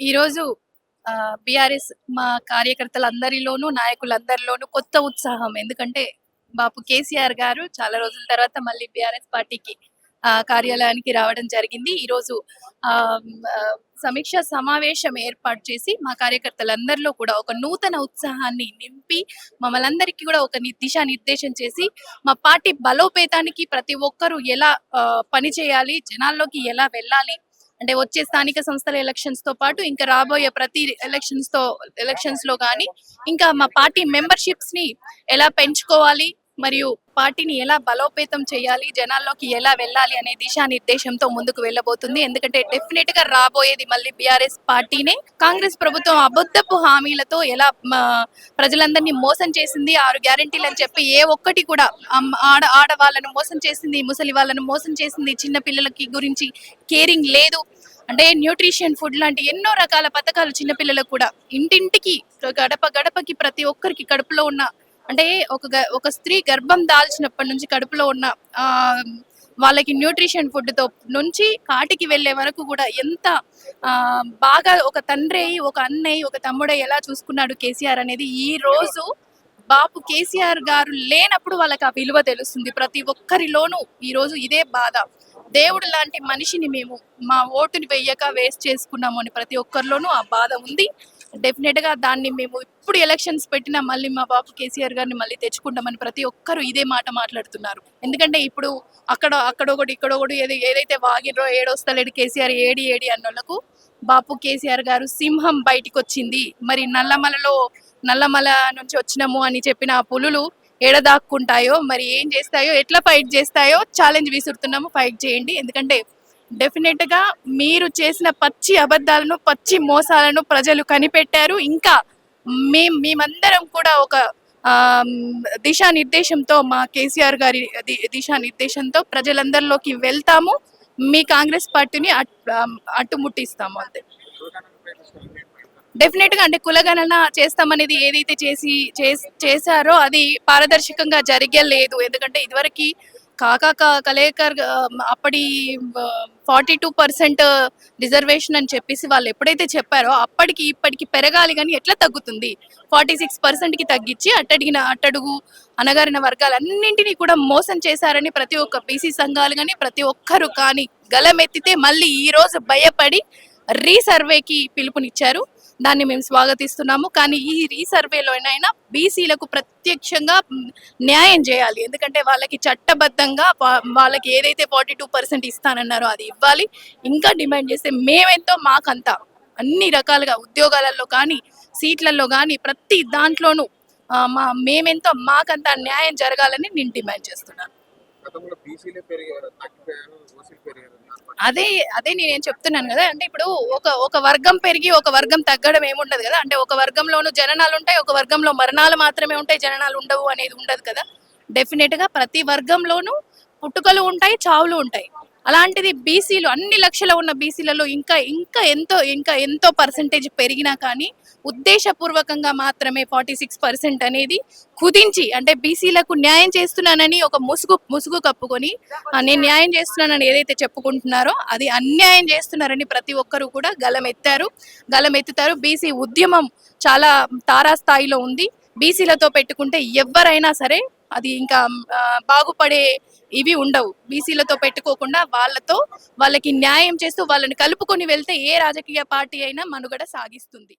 ఈరోజు బీఆర్ఎస్ మా కార్యకర్తలందరిలోనూ, నాయకులందరిలోనూ కొత్త ఉత్సాహం. ఎందుకంటే బాపు కేసీఆర్ గారు చాలా రోజుల తర్వాత మళ్ళీ బీఆర్ఎస్ పార్టీకి కార్యాలయానికి రావడం జరిగింది. ఈరోజు ఆహ్, ఆహ్, సమీక్ష సమావేశం ఏర్పాటు చేసి మా కార్యకర్తలందరిలో కూడా ఒక నూతన ఉత్సాహాన్ని నింపి మమ్మల్నందరికీ కూడా ఒక దిశానిర్దేశం చేసి మా పార్టీ బలోపేతానికి ప్రతి ఒక్కరూ ఎలా పని చేయాలి, జనాల్లోకి ఎలా వెళ్ళాలి, అంటే వచ్చే స్థానిక సంస్థల ఎలక్షన్స్ తో పాటు ఇంకా రాబోయే ప్రతి ఎలక్షన్స్ లో గానీ ఇంకా మా పార్టీ మెంబర్షిప్స్ ని ఎలా పెంచుకోవాలి, మరియు పార్టీని ఎలా బలోపేతం చేయాలి, జనాల్లోకి ఎలా వెళ్ళాలి అనే దిశానిర్దేశంతో ముందుకు వెళ్ళబోతుంది. ఎందుకంటే డెఫినెట్ గా రాబోయేది మళ్ళీ బీఆర్ఎస్ పార్టీనే. కాంగ్రెస్ ప్రభుత్వం అబద్ధపు హామీలతో ఎలా ప్రజలందరినీ మోసం చేసింది, 6 గ్యారెంటీలు అని చెప్పి ఏ ఒక్కటి కూడా ఆడవాళ్ళను మోసం చేసింది, ముసలి వాళ్ళను మోసం చేసింది, చిన్న పిల్లలకి గురించి కేరింగ్ లేదు. అంటే న్యూట్రిషన్ ఫుడ్ లాంటి ఎన్నో రకాల పథకాలు చిన్నపిల్లలకు కూడా ఇంటింటికి గడప గడపకి ప్రతి ఒక్కరికి కడుపులో ఉన్న అంటే ఒక స్త్రీ గర్భం దాల్చినప్పటి నుంచి కడుపులో ఉన్న ఆ వాళ్ళకి న్యూట్రిషన్ ఫుడ్ తో నుంచి కాటికి వెళ్లే వరకు కూడా ఎంత బాగా ఒక తండ్రి, ఒక అన్నయ్య, ఒక తమ్ముడే ఎలా చూసుకున్నాడు కేసీఆర్ అనేది ఈ రోజు బాపు కేసీఆర్ గారు లేనప్పుడు వాళ్ళకి ఆ విలువ తెలుస్తుంది. ప్రతి ఒక్కరిలోనూ ఈ రోజు ఇదే బాధ. దేవుడు లాంటి మనిషిని మేము మా ఓటుని వెయ్యక వేస్ట్ చేసుకున్నాము అని ప్రతి ఒక్కరిలోనూ ఆ బాధ ఉంది. డెఫినెట్ గా దాన్ని మేము ఇప్పుడు ఎలక్షన్స్ పెట్టినా మళ్ళీ మా బాపు కేసీఆర్ గారిని మళ్ళీ తెచ్చుకుంటామని ప్రతి ఒక్కరు ఇదే మాట మాట్లాడుతున్నారు. ఎందుకంటే ఇప్పుడు అక్కడొకటి ఇక్కడొకటి ఏదైతే వాగిరో ఏడొస్తలేడు కేసీఆర్ ఏడి ఏడి అన్నోళ్లకు బాపు కేసీఆర్ గారు సింహం బయటికి వచ్చింది. మరి నల్లమల నుంచి వచ్చినాము అని చెప్పిన ఆ పులులు ఎడదాక్కుంటాయో, మరి ఏం చేస్తాయో, ఎట్లా ఫైట్ చేస్తాయో ఛాలెంజ్ విసురుతున్నాము. ఫైట్ చేయండి. ఎందుకంటే డెఫినెట్ గా మీరు చేసిన పచ్చి అబద్ధాలను, పచ్చి మోసాలను ప్రజలు కనిపెట్టారు. ఇంకా మేమందరం కూడా ఒక దిశానిర్దేశంతో మా కేసీఆర్ గారి దిశానిర్దేశంతో ప్రజలందరిలోకి వెళ్తాము. మీ కాంగ్రెస్ పార్టీని అట్టుముట్టిస్తాము. అంతే. డెఫినెట్ గా అంటే కులగణన చేస్తామనేది ఏదైతే చేశారో అది పారదర్శకంగా జరగలేదు. ఎందుకంటే ఇదివరకు కలేకర్ అప్పటి 42% రిజర్వేషన్ అని చెప్పేసి వాళ్ళు ఎప్పుడైతే చెప్పారో అప్పటికి ఇప్పటికి పెరగాలి కానీ ఎట్లా తగ్గుతుంది? 46% కి తగ్గించి అట్టడుగు అనగారిన వర్గాలన్నింటినీ కూడా మోసం చేశారని ప్రతి ఒక్క బీసీ సంఘాలు కానీ ప్రతి ఒక్కరు కానీ గలమెత్తితే మళ్ళీ ఈ రోజు భయపడి రీసర్వేకి పిలుపునిచ్చారు. దాన్ని మేము స్వాగతిస్తున్నాము. కానీ ఈ రీసర్వేలోనైనా బీసీలకు ప్రత్యక్షంగా న్యాయం చేయాలి. ఎందుకంటే వాళ్ళకి చట్టబద్ధంగా వాళ్ళకి ఏదైతే 42% ఇస్తానన్నారో అది ఇవ్వాలి. ఇంకా డిమాండ్ చేస్తే మేమెంతో మాకంతా అన్ని రకాలుగా ఉద్యోగాలలో కానీ సీట్లలో కానీ ప్రతి దాంట్లోనూ మేమెంతో మాకంతా న్యాయం జరగాలని నేను డిమాండ్ చేస్తున్నాను. అదే అదే నేనేం చెప్తున్నాను కదా. అంటే ఇప్పుడు ఒక వర్గం పెరిగి ఒక వర్గం తగ్గడం ఏముండదు కదా. అంటే ఒక వర్గంలోనూ జననాలు ఉంటాయి, ఒక వర్గంలో మరణాలు మాత్రమే ఉంటాయి, జననాలు ఉండవు అనేది ఉండదు కదా. డెఫినెట్ గా ప్రతి వర్గంలోనూ పుట్టుకలు ఉంటాయి, చావులు ఉంటాయి. అలాంటిది బీసీలు అన్ని లక్షల ఉన్న బీసీలలో ఇంకా ఎంతో పర్సెంటేజ్ పెరిగినా కానీ ఉద్దేశపూర్వకంగా మాత్రమే 46% అనేది కుదించి, అంటే బీసీలకు న్యాయం చేస్తున్నానని ఒక ముసుగు కప్పుకొని నేను న్యాయం చేస్తున్నానని ఏదైతే చెప్పుకుంటున్నారో అది అన్యాయం చేస్తున్నారని ప్రతి ఒక్కరు కూడా గలమెత్తుతారు. బీసీ ఉద్యమం చాలా తారాస్థాయిలో ఉంది. బీసీలతో పెట్టుకుంటే ఎవరైనా సరే అది ఇంకా బాగుపడే ఇవి ఉండవు. బీసీలతో పెట్టుకోకుండా వాళ్ళకి న్యాయం చేస్తూ వాళ్ళని కలుపుకొని వెళ్తే ఏ రాజకీయ పార్టీ అయినా మనుగడ సాగిస్తుంది.